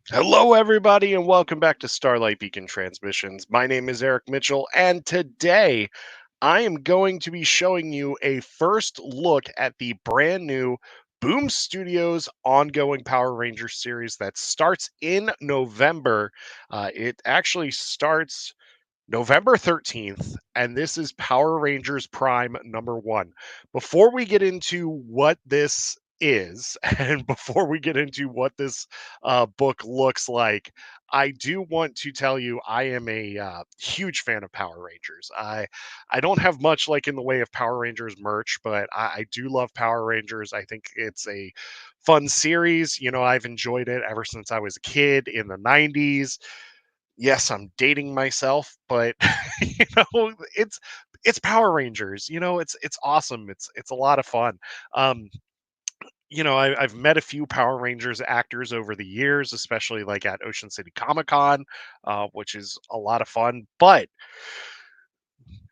Hello, everybody, and welcome back to Starlight Beacon Transmissions. My name is Eric Mitchell, and today I am going to be showing you a first look at the brand new Boom Studios ongoing Power Rangers series that starts in November. It actually starts November 13th, and this is Power Rangers Prime number one. Before we get into what this is, and before we get into what this book looks like, I do want to tell you I am a huge fan of Power Rangers. I don't have much like in the way of Power Rangers merch, but I do love Power Rangers. I think it's a fun series. I've enjoyed it ever since I was a kid in the 90s. Yes, I'm dating myself, but it's Power Rangers. It's awesome. It's a lot of fun. Um, I've met a few Power Rangers actors over the years, especially like at Ocean City Comic Con, which is a lot of fun. But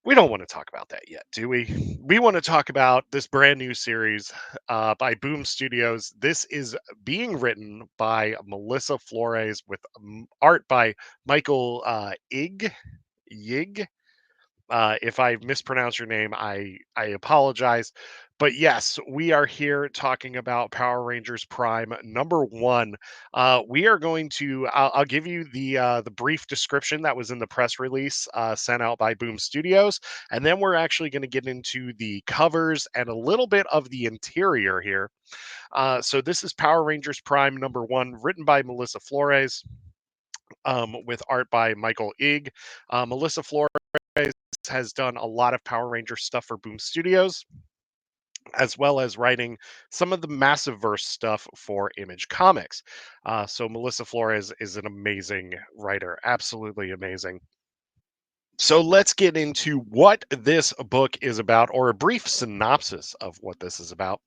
we don't want to talk about that yet, do we? We want to talk about this brand new series by Boom Studios. This is being written by Melissa Flores with art by Michael Yig. If I mispronounce your name, I apologize. But yes, we are here talking about Power Rangers Prime number one. We are going to. I'll give you the brief description that was in the press release sent out by Boom Studios, and then we're actually going to get into the covers and a little bit of the interior here. So this is Power Rangers Prime number one, written by Melissa Flores, with art by Michael Ig. Melissa Flores has done a lot of Power Ranger stuff for Boom Studios, as well as writing some of the massive verse stuff for Image Comics. So Melissa Flores is an amazing writer, absolutely amazing. So let's get into what this book is about, or a brief synopsis of what this is about.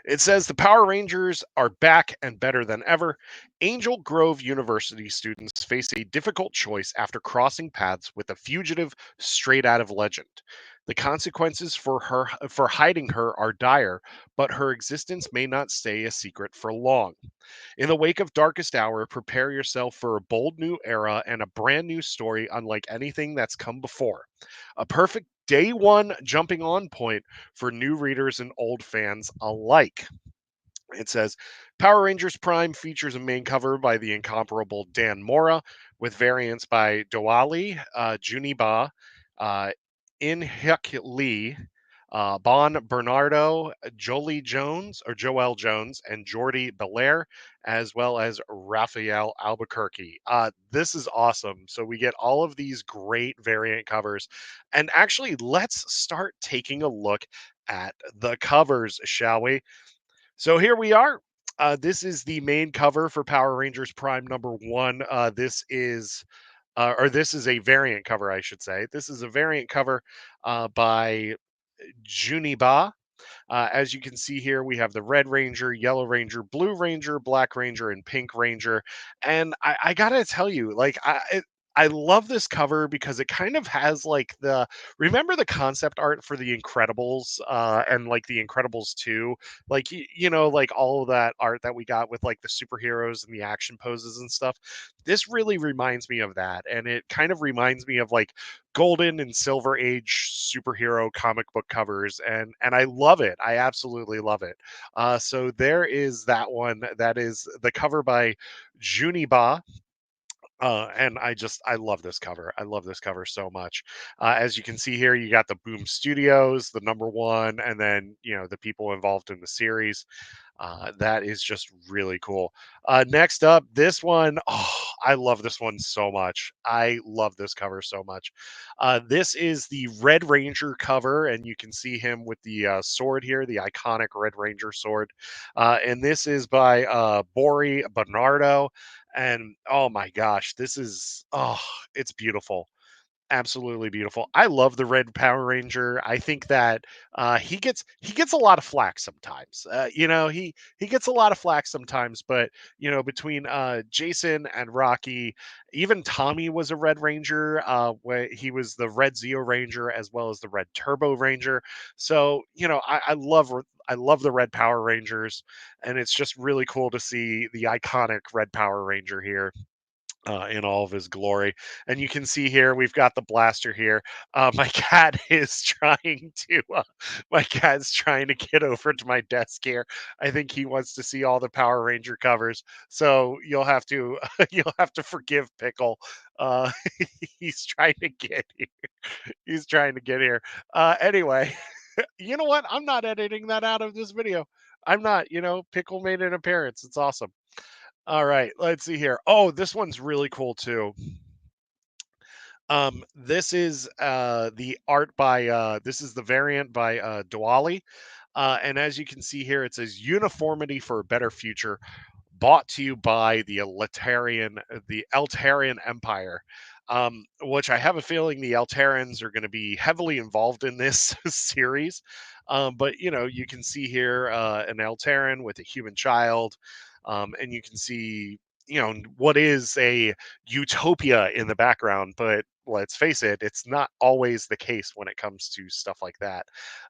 It says the Power Rangers are back and better than ever. Angel Grove University students face a difficult choice after crossing paths with a fugitive straight out of legend. The consequences for hiding her are dire, but her existence may not stay a secret for long. In the wake of Darkest Hour, prepare yourself for a bold new era and a brand new story unlike anything that's come before. A perfect day one jumping on point for new readers and old fans alike. It says Power Rangers Prime features a main cover by the incomparable Dan Mora, with variants by Doali, Juniba, uh, In Hyuk Lee, Bon Bernardo, Jolie Jones or Joel Jones, and Jordi Belair, as well as Raphael Albuquerque. This is awesome. So we get all of these great variant covers. And actually, let's start taking a look at the covers, shall we? So here we are. This is the main cover for Power Rangers Prime number one. This is a variant cover, I should say. This is a variant cover by Juniba. As you can see here, we have the Red Ranger, Yellow Ranger, Blue Ranger, Black Ranger, and Pink Ranger. And I gotta tell you, I love this cover because it kind of has like remember the concept art for the Incredibles and like the Incredibles 2, like like all of that art that we got with like the superheroes and the action poses and stuff. This really reminds me of that, and it kind of reminds me of like golden and silver age superhero comic book covers, and I love it. I absolutely love it. So there is that one. That is the cover by Juniba. And I love this cover. I love this cover so much. As you can see here, you got the Boom Studios, the number one, and then the people involved in the series. That is just really cool. Next up, this one. Oh, I love this one so much. I love this cover so much. This is the Red Ranger cover, and you can see him with the sword here, the iconic Red Ranger sword. And this is by Bori Bernardo. And oh my gosh, it's beautiful. Absolutely beautiful. I love the Red Power Ranger. I think that he gets a lot of flack sometimes. He gets a lot of flack sometimes, but between Jason and Rocky, even Tommy was a Red Ranger. Where he was the Red Zeo Ranger as well as the Red Turbo Ranger. So I love the Red Power Rangers, and it's just really cool to see the iconic Red Power Ranger here in all of his glory. And you can see here we've got the blaster here. My cat is trying to my cat's trying to get over to my desk here. I think he wants to see all the Power Ranger covers. So you'll have to you'll have to forgive Pickle. Uh, he's trying to get here. He's trying to get here. Anyway, you know what? I'm not editing that out of this video. I'm not. Pickle made an appearance. It's awesome. All right, let's see here. Oh, this one's really cool too. This is the art by this is the variant by Dwali. And as you can see here, it says uniformity for a better future, bought to you by the Altarian Empire. Which I have a feeling the Altarans are going to be heavily involved in this series. But you can see here an Altaran with a human child, and you can see what is a utopia in the background. But let's face it, it's not always the case when it comes to stuff like that.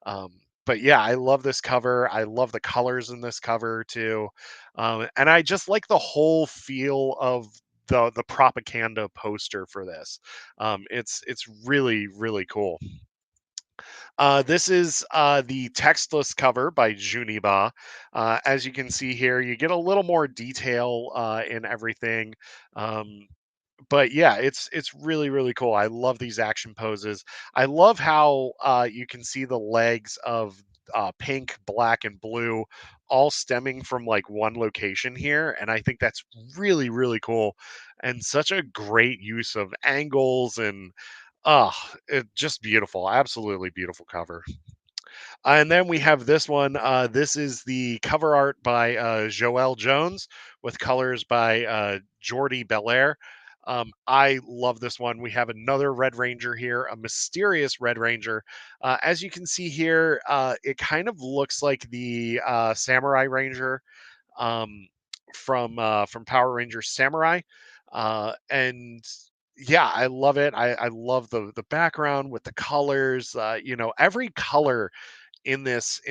Um, but yeah, I love this cover. I love the colors in this cover too. And I just like the whole feel of the propaganda poster for this. It's really really cool. This is the textless cover by Juniba. As you can see here, you get a little more detail in everything. Um, but yeah, it's really really cool. I love these action poses. I love how you can see the legs of pink, black, and blue all stemming from like one location here, and I think that's really really cool and such a great use of angles and it just beautiful, absolutely beautiful cover. And then we have this one. This is the cover art by Joel Jones with colors by Jordi Belair. I love this one. We have another Red Ranger here, a mysterious Red Ranger. As you can see here, it kind of looks like the Samurai Ranger um, from Power Rangers Samurai, and yeah, I love it. I love the background with the colors. Every color in this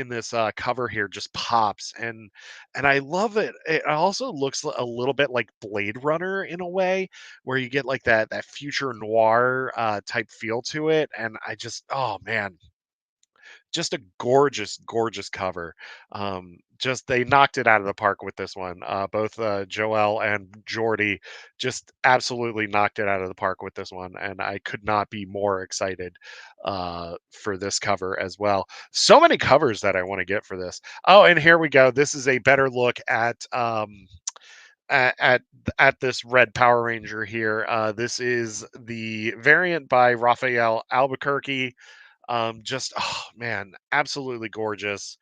cover here just pops, and I love it. It also looks a little bit like Blade Runner in a way, where you get like that future noir type feel to it, and I just oh man, just a gorgeous, gorgeous cover. Just they knocked it out of the park with this one. Both Joel and Jordy just absolutely knocked it out of the park with this one, and I could not be more excited for this cover as well. So many covers that I want to get for this. Oh, and here we go. This is a better look at at, at this red Power Ranger here. This is the variant by Raphael Albuquerque. Just oh man, absolutely gorgeous.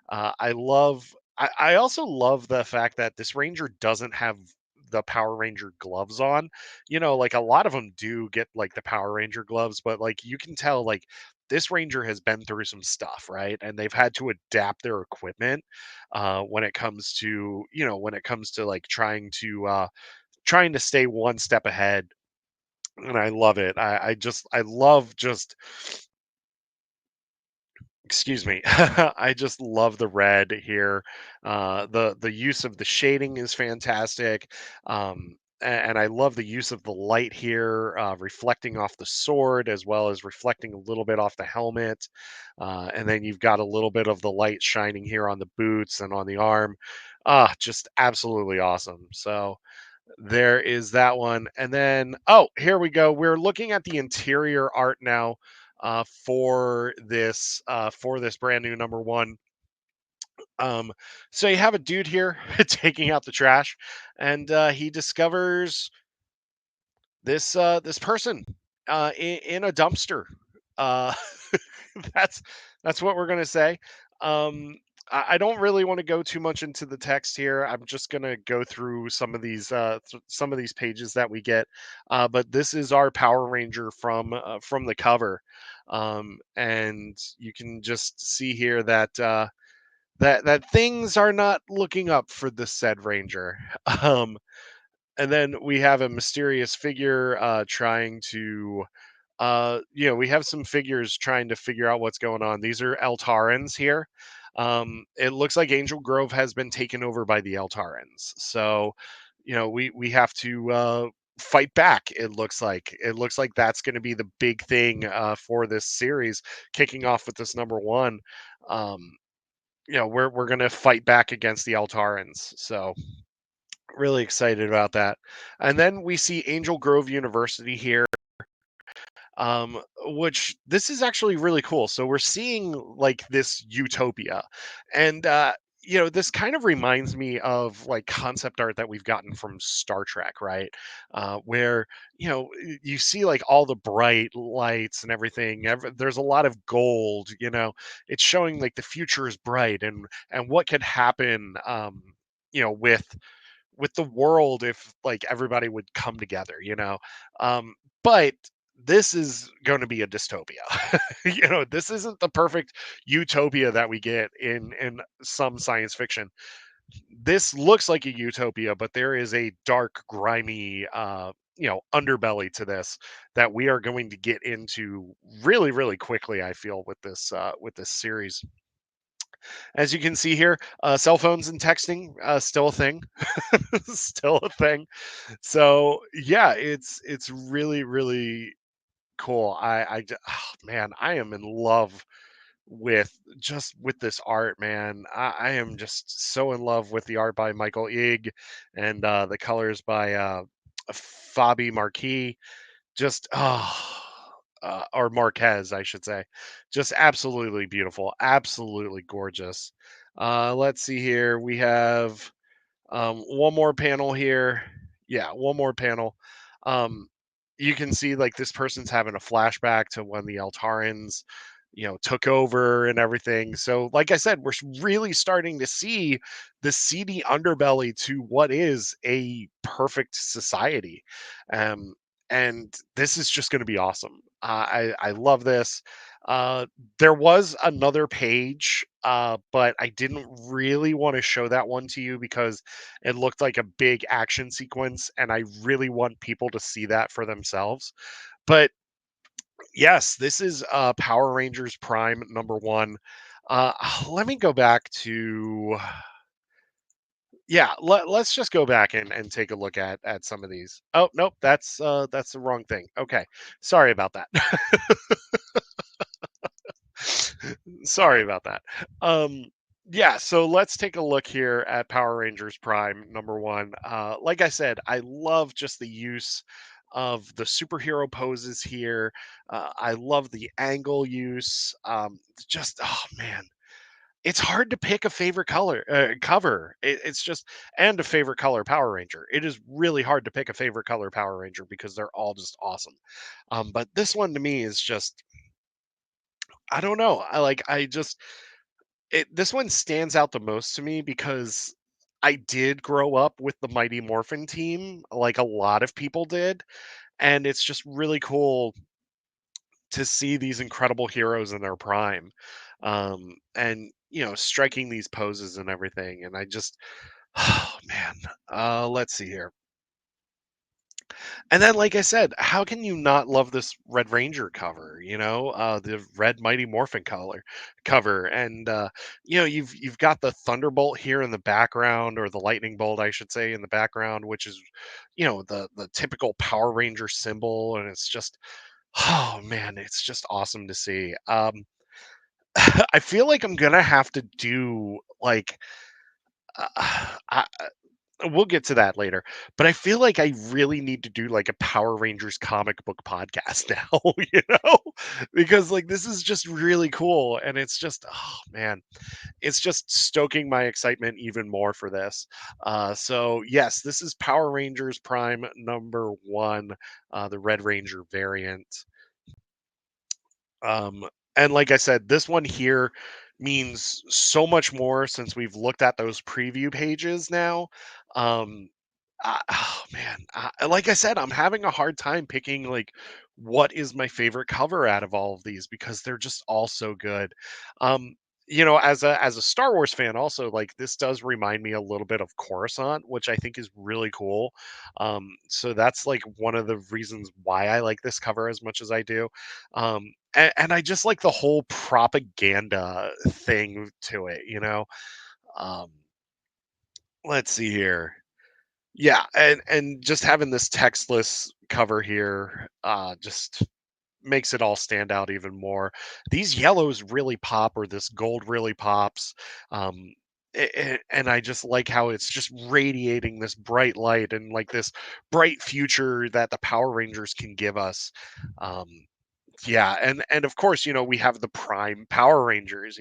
I also love the fact that this ranger doesn't have the Power Ranger gloves on. Like a lot of them do get like the Power Ranger gloves, but like you can tell like this ranger has been through some stuff, right? And they've had to adapt their equipment when it comes to like trying to stay one step ahead. And I love it. I love just excuse me. I just love the red here. The use of the shading is fantastic. And I love the use of the light here, reflecting off the sword as well as reflecting a little bit off the helmet. And then you've got a little bit of the light shining here on the boots and on the arm. Just absolutely awesome. So there is that one. And then, oh, here we go. We're looking at the interior art now for this brand new number one. Um, so you have a dude here taking out the trash, and he discovers this person in a dumpster. Uh, that's that's what we're gonna say. Um, I don't really want to go too much into the text here. I'm just gonna go through some of these pages that we get. But this is our Power Ranger from the cover, and you can just see here that that things are not looking up for the said Ranger. Um, and then we have a mysterious figure trying to we have some figures trying to figure out what's going on. These are Eltarans here. It looks like Angel Grove has been taken over by the Eltarans. So, we have to fight back. It looks like that's going to be the big thing for this series, kicking off with this number one. Um, we're going to fight back against the Eltarans. So, really excited about that. And then we see Angel Grove University here, which this is actually really cool. So we're seeing like this utopia, and this kind of reminds me of like concept art that we've gotten from Star Trek, right? Where you see like all the bright lights and everything. There's a lot of gold. It's showing like the future is bright, and what could happen. With the world if like everybody would come together, but this is going to be a dystopia. This isn't the perfect utopia that we get in some science fiction. This looks like a utopia, but there is a dark, grimy underbelly to this that we are going to get into really, really quickly, I feel, with this series. As you can see here, cell phones and texting still a thing. Still a thing. So yeah, it's really, really cool. Oh, man, I am in love with with this art, man. I am just so in love with the art by Michael Ig and the colors by Fabi Marquis. Just or Marquez, I should say. Just absolutely beautiful, absolutely gorgeous. Let's see here. We have one more panel here. Yeah, one more panel. Um, you can see like this person's having a flashback to when the Eltarans, took over and everything. So, like I said, really starting to see the seedy underbelly to what is a perfect society. Um, and this is just going to be awesome. I love this. Uh, there was another page, but I didn't really want to show that one to you because it looked like a big action sequence, and I really want people to see that for themselves. But yes, this is Power Rangers Prime number one. Let me go back to let's just go back and take a look at some of these. Oh nope, that's the wrong thing. Okay, sorry about that. Sorry about that. Um, yeah, so let's take a look here at Power Rangers Prime number one. Like I said, I love just the use of the superhero poses here. I love the angle use. Just oh man, it's hard to pick a favorite color cover. It's just and a favorite color Power Ranger. It is really hard to pick a favorite color Power Ranger because they're all just awesome. But this one to me is just I don't know. I just this one stands out the most to me because I did grow up with the Mighty Morphin team, like a lot of people did, and it's just really cool to see these incredible heroes in their prime, and striking these poses and everything. And I just, oh man, let's see here. And then, like I said, how can you not love this Red Ranger cover? The Red Mighty Morphin color cover, and you've got the Thunderbolt here in the background, or the Lightning Bolt, I should say, in the background, which is the typical Power Ranger symbol, and it's just oh man, it's just awesome to see. I feel like I'm gonna have to do like. I, we'll get to that later, but I feel like I really need to do like a Power Rangers comic book podcast now, because like this is just really cool, and it's just oh man, it's just stoking my excitement even more for this. So yes, this is Power Rangers Prime number one, the Red Ranger variant. Um, and like I said, this one here. means so much more since we've looked at those preview pages now. Um, oh man, like I said, I'm having a hard time picking like what is my favorite cover out of all of these because they're just all so good. Um, as a Star Wars fan, also like this does remind me a little bit of Coruscant, which I think is really cool. So that's like one of the reasons why I like this cover as much as I do. And I just like the whole propaganda thing to it, you know. Um, let's see here. Yeah, and just having this textless cover here, just makes it all stand out even more. These yellows really pop, or this gold really pops. Um, and I just like how it's just radiating this bright light and like this bright future that the Power Rangers can give us. Um, yeah, and of course, we have the Prime Power Rangers,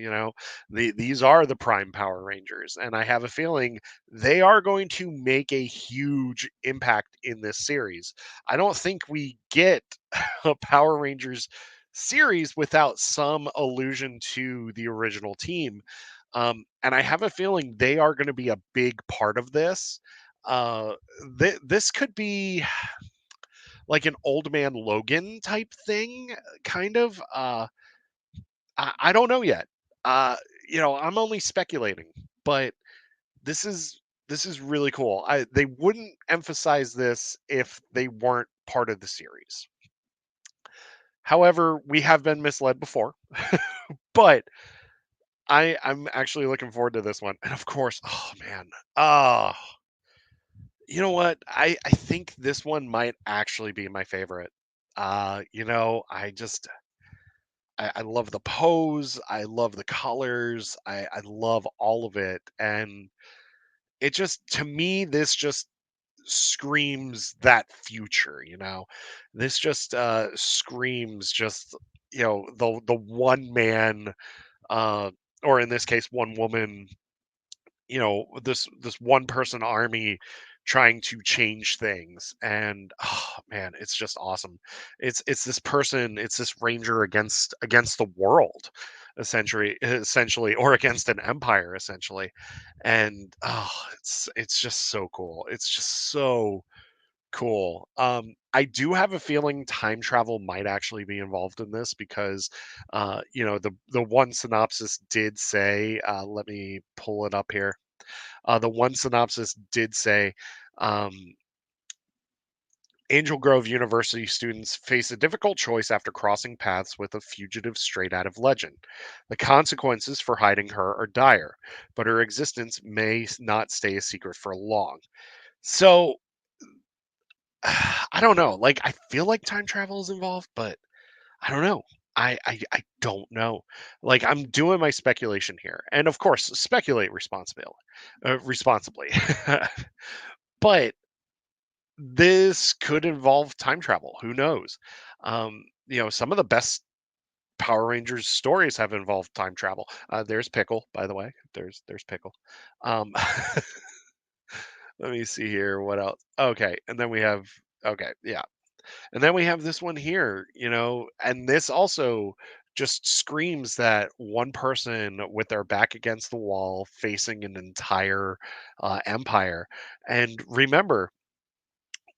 these are the Prime Power Rangers, and I have a feeling they are going to make a huge impact in this series. I don't think we get a Power Rangers series without some allusion to the original team. And I have a feeling they are going to be a big part of this. Uh, this could be like an old man Logan type thing, kind of. I don't know yet. Uh, I'm only speculating, but this is this is really cool. They wouldn't emphasize this if they weren't part of the series. However, we have been misled before, but I'm actually looking forward to this one. And of course, oh man, oh, you know what? I think this one might actually be my favorite. I love the pose. I love the colors. I love all of it. And it just, to me, this just screams that future, you know? This just screams just, the one man, uh, or in this case, one woman, this one person army trying to change things. And oh man, it's just awesome. It's this ranger against the world, essentially, or against an empire, essentially. And it's just so cool. It's just so cool. I do have a feeling time travel might actually be involved in this because, the one synopsis did say, let me pull it up here. The one synopsis did say, um, Angel Grove University students face a difficult choice after crossing paths with a fugitive straight out of legend. The consequences for hiding her are dire, but her existence may not stay a secret for long. So, I don't know. Like, I feel like time travel is involved, but I don't know. I don't know. Like, I'm doing my speculation here, and of course, speculate responsibly. But this could involve time travel. Who knows? Some of the best Power Rangers stories have involved time travel. There's Pickle, by the way. There's Pickle. Um, let me see here. What else? Okay, and then we have. Okay, yeah. And then we have this one here, and this also just screams that one person with their back against the wall facing an entire empire. And remember,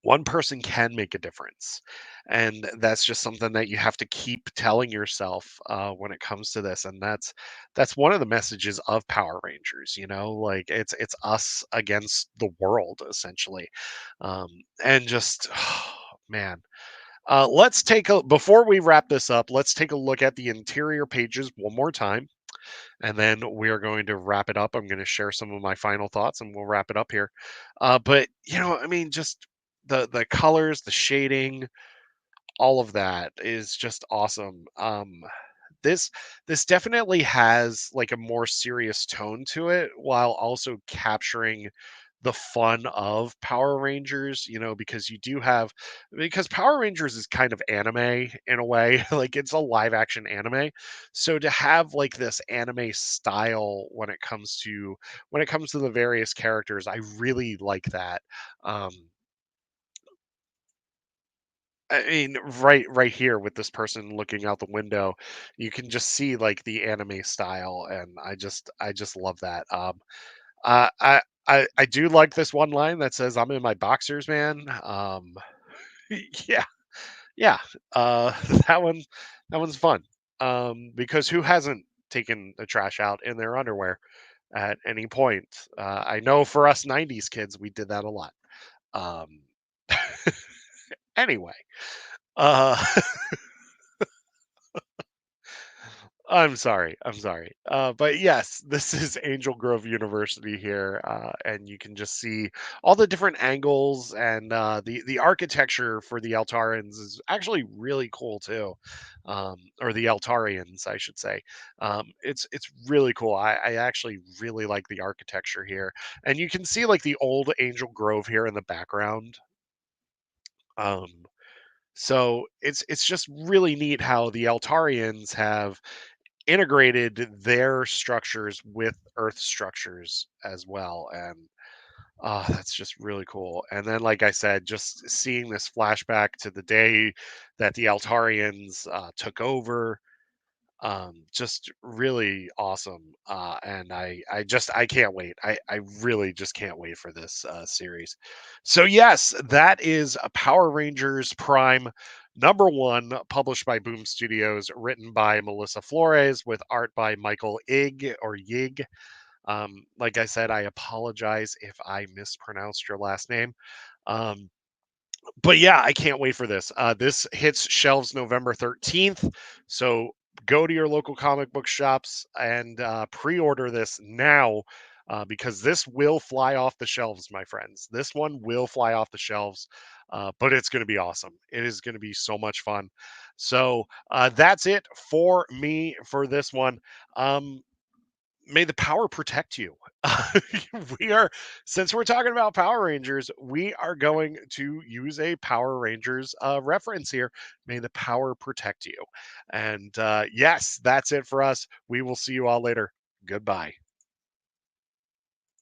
one person can make a difference. And that's just something that you have to keep telling yourself when it comes to this. And that's one of the messages of Power Rangers, like it's us against the world, essentially. Um, and just, man. Let's take a before we wrap this up, let's take a look at the interior pages one more time, and then we are going to wrap it up. I'm going to share some of my final thoughts, and we'll wrap it up here. But I mean, just the colors, the shading, all of that is just awesome. This this definitely has like a more serious tone to it while also capturing the fun of Power Rangers, because because Power Rangers is kind of anime in a way, like it's a live action anime. So to have like this anime style when it comes to the various characters, I really like that. Um I mean, right here with this person looking out the window, you can just see like the anime style, and I just love that. Uh, I I do like this one line that says, "I'm in my boxers, man." Yeah, yeah. That one that one's fun. Because who hasn't taken the trash out in their underwear at any point? I know for us '90s kids, we did that a lot. Um, anyway, uh, I'm sorry. I'm sorry. But yes, this is Angel Grove University here, and you can just see all the different angles, and the architecture for the Altarians is actually really cool too, or the Altarians, I should say. It's really cool. I actually really like the architecture here, and you can see like the old Angel Grove here in the background. Um, so it's just really neat how the Altarians have integrated their structures with Earth structures as well, and that's just really cool. And then, like I said, just seeing this flashback to the day that the Altarians took over, just really awesome. And I can't wait. I really just can't wait for this series. So yes, that is a Power Rangers Prime #1, published by Boom Studios, written by Melissa Flores with art by Michael Yig. Like I said, I apologize if I mispronounced your last name. Um, but yeah, I can't wait for this. This hits shelves November 13th. So go to your local comic book shops and pre-order this now, because this will fly off the shelves, my friends. This one will fly off the shelves, but it's going to be awesome. It is going to be so much fun. So that's it for me for this one. Um, May the power protect you. we are Since we're talking about Power Rangers, we are going to use a Power Rangers reference here. May the power protect you. And yes, that's it for us. We will see you all later. Goodbye.